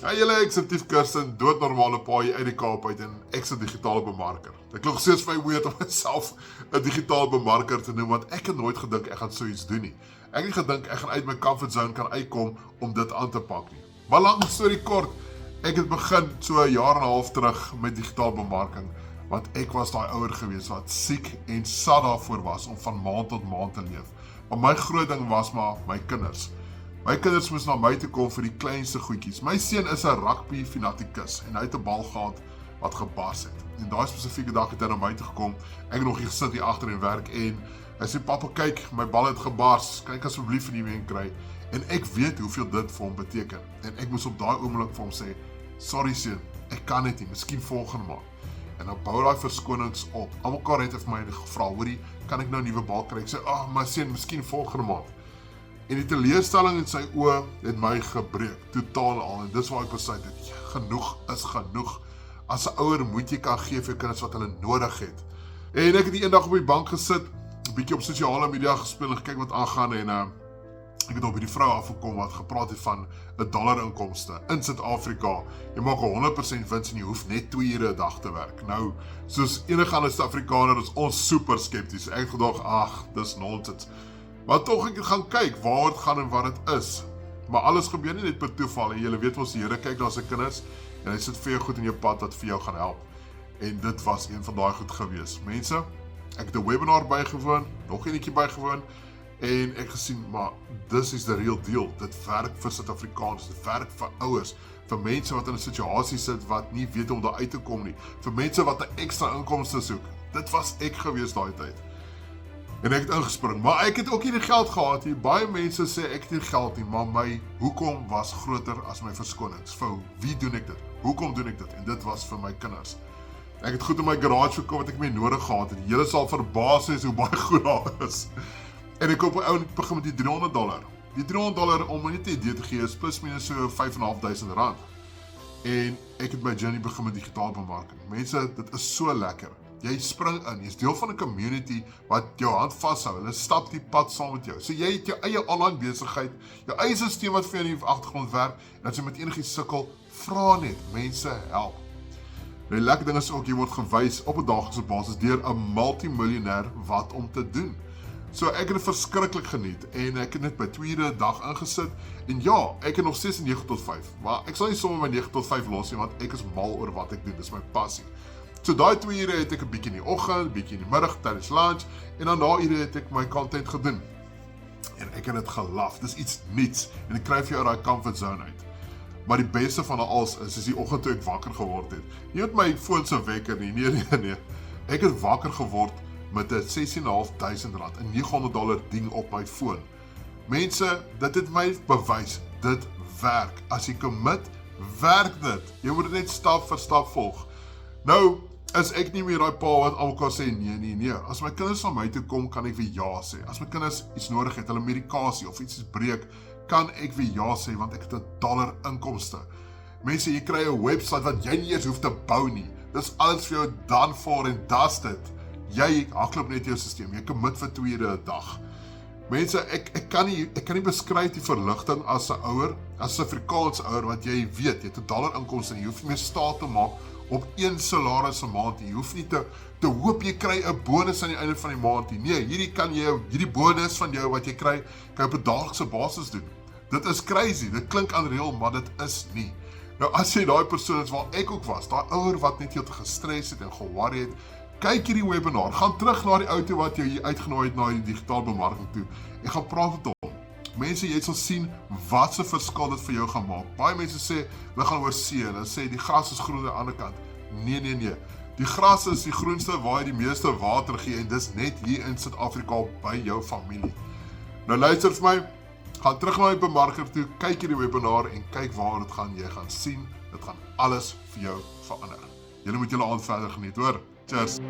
Hey julle, ek is Tief Kirsten, doodnormale paai uit die Kaap uit en ek is 'n digitale bemarker. Dit klink steeds vir my weird om myself 'n digitale bemarker te noem, want ek het nooit gedink ek gaan so iets doen nie. Ek het nie gedink ek gaan uit my comfort zone kan uitkom om dit aan te pak nie. Maar lang storie kort, ek het begin so 'n jaar en 'n half terug met digitale bemarking, want ek was daai ouer gewees wat siek en sat daarvoor was om van maand tot maand te leef. Maar my groot ding was maar my kinders. My kinders moes na my toe kom vir die kleinste goedjies. My seun is 'n rugby fanatikus en hy het 'n bal gehad wat gebars het. En daai spesifieke dag het hy na my toe gekom. Ek het nog hier gesit hier agter in werk en hy sê pappa kyk, my bal het gebars. Kyk asseblief nie weer kry. En ek weet hoeveel dit vir hom beteken. En ek moes op daai oomblik vir hom sê, sorry seun, ek kan dit nie, miskien volgende maand. En dan bou daai verskonings op. Almekaar het hy vir my gevra, hoorie, kan ek nou 'n nuwe bal kry? Ek sê, maar seun, miskien volgende maand. En die teleurstelling in sy oë het my gebreek, totaal al. En dis waar ek besluit het, genoeg is genoeg. As 'n ouer moet jy kan gee vir jou kinders wat hulle nodig het. En ek het die eendag op die bank gesit, 'n bietjie op sosiale media gespeel en gekyk wat aangaan en ek het op hierdie vrou afgekom wat gepraat het van 'n dollar inkomste in Suid-Afrika. Jy maak 100% wins en jy hoef net 2 ure 'n dag te werk. Nou, soos enige ander Suid-Afrikaner is ons super skepties. Ek het gedag, dis nonsens. Maar tog ek het gaan kyk waar het gaan en wat dit is. Maar alles gebeur nie net per toeval. En jy weet ons die Here kyk na sy kinders en hy sit vir jou goed in jou pad wat vir jou gaan help. En dit was een van daai goed gewees. Mense, ek het 'n webinar bygewoon, nog eenetjie bygewoon en ek gesien, maar dis is the real deal. Dit werk vir Suid-Afrikaners, dit werk vir ouers, vir mense wat in 'n situasie sit wat nie weet hoe om daar uit te kom nie, vir mense wat 'n ekstra inkomste soek. Dit was ek gewees daai tyd. En ek het ingespring, maar ek het ook nie die geld gehad nie. Baie mense sê ek het nie geld nie, maar my hoekom was groter as my verskonings. Vir wie doen ek dit? Hoekom doen ek dit? En dit was vir my kinders. Ek het goed in my garage gekoop wat ek mee nodig gehad het. Julle sal verbaas wees hoe baie goed daar is. En ek koop 'n ou en ek begin met die $300. Die $300 om net 'n idee te gee is plus minus so R5.500. En ek het my journey begin met digitale bemarking. Mense, dit is so lekker. Jy spring in, jy's deel van 'n community wat jou hand vashou. Hulle stap die pad saam met jou. So jy het jou eie online besigheid, jou eie stelsel wat vir jou in die agtergrond werk en as jy met enigiets sukkel, vra net, mense help. Die lekker ding is ook jy word gewys op 'n daaglikse basis deur 'n multimiljonair wat om te doen. So ek het dit verskriklik geniet en ek het net by 2 ure 'n dag ingesit en ja, ek het nog steeds 9 tot 5, maar ek sal nie sommer my 9 tot 5 los nie want ek is mal oor wat ek doen, dis my passie. So daai 2 ure het ek 'n bietjie in die oggend, 'n bietjie in die middag tydens lunch en dan daai ure het ek my content gedoen. En ek het dit gelaf. Dis iets nuuts en ek kry vir jou daai comfort zone uit. Maar die beste van alles is die oggend toe ek wakker geword het. Nie met my foon se wekker nie. Nee. Ek het wakker geword met 'n $16.500, 'n $900 ding op my foon. Mense, dit het my bewys, dit werk. As jy commit, werk dit. Jy moet dit net stap vir stap volg. Nou, is ek nie meer daai pa wat almekaar sê nee. As my kinders van my toe kom, kan ek weer ja sê. As my kinders iets nodig het, hulle medikasie of iets breek, kan ek weer ja sê want ek het 'n dollar inkomste. Mense, jy kry 'n webwerf wat jy nie eens hoef te bou nie. Dis alles vir jou done for en dusted. Jy hardloop net jou stelsel. Jy commit vir 2 ure 'n dag. Mense, ek kan nie beskryf die verligting as 'n ouer, as 'n Afrikaanse ouer wat jy weet, jy het 'n dollar inkomste en jy hoef nie meer staat te maak op 1 salaris 'n maand. Jy hoef nie te hoop jy kry 'n bonus aan die einde van die maand nie. Nee, hierdie bonus van jou wat jy kry, kan jy op 'n daaglikse basis doen. Dit is crazy. Dit klink unreal, maar dit is nie. Nou as jy daai persoon is waar ek ook was, daai ouer wat net heeltemal gestres het en ge-worry het, kyk hierdie webinar. Gaan terug na die ou toe wat jou hier uitgenooi het na die digitale bemarking toe. En gaan praat met hom. Mense, jy sal sien wat se verskil dit vir jou gaan maak. Baie mense sê hulle gaan oor see, hulle sê die gras is groen aan die ander kant. Nee. Die gras is die groenste waar jy die meeste water gee en dis net hier in Suid-Afrika by jou familie. Nou luister vir my, gaan terug na die bemarker toe, kyk hierdie webinar en kyk waar dit gaan. Jy gaan sien, dit gaan alles vir jou verander. Julle moet julle aand verder geniet, hoor. Cheers.